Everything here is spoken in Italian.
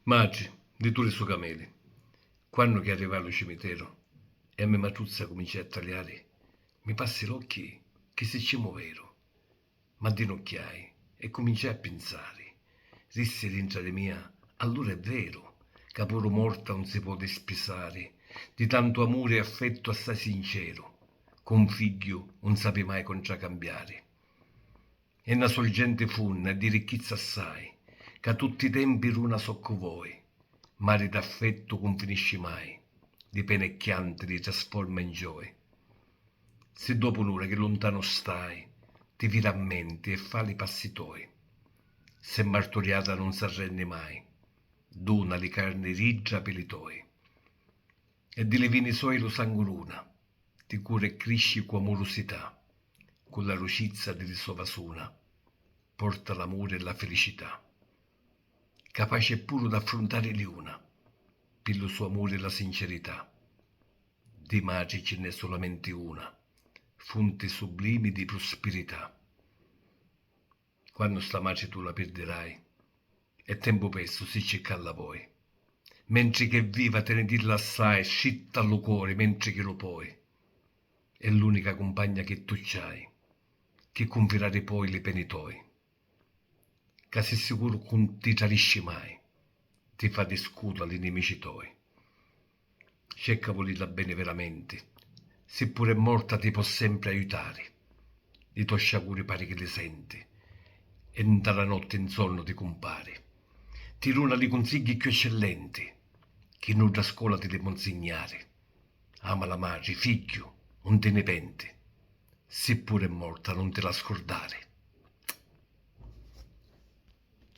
Maggi, di tu le sue cameli. Quando che arriva allo cimitero e a me Matruzza comincia a tagliare, mi passi l'occhi che se ci muovero, ma di nocchiai e cominciai a pensare. Rissi dentro di mia, allora è vero, che pure morta non si può despisare, di tanto amore e affetto assai sincero, con figlio non sape mai contracambiare. E una sorgente funna di ricchezza assai, che a tutti i tempi runa socco voi, mare d'affetto non finisce mai, di pene e chiante li trasforma in gioia. Se dopo un'ora che lontano stai, ti vi rammenti e fa i passi tuoi, se martoriata non s'arrende mai, dona li carni rigia per i tuoi, e di le vini suoi lo sanguruna, ti cura e cresci con amorosità, con la lucizza di sua vasuna, porta l'amore e la felicità, capace pure d'affrontare l'una, per lo suo amore e la sincerità. Di madre ce n'è solamente una, fonte sublimi di prosperità. Quando sta madre tu la perderai, è tempo presto si cercarla poi. Mentre che è viva te ne dirla assai, scitta allo cuore mentre che lo puoi. È l'unica compagna che tu c'hai, che conferare poi le pene tuoi. Che sei sicuro che non ti tradisci mai, ti fa di scudo agli nemici tuoi. Cerca volirla bene veramente, seppure è morta ti può sempre aiutare. I tuoi sciaguri pare che li senti, e dalla notte in sonno ti compare. Ti runa di consigli più eccellenti, che nulla scuola ti deve insegnare. Ama la madre, figlio, non te ne penti, seppure è morta non te la scordare.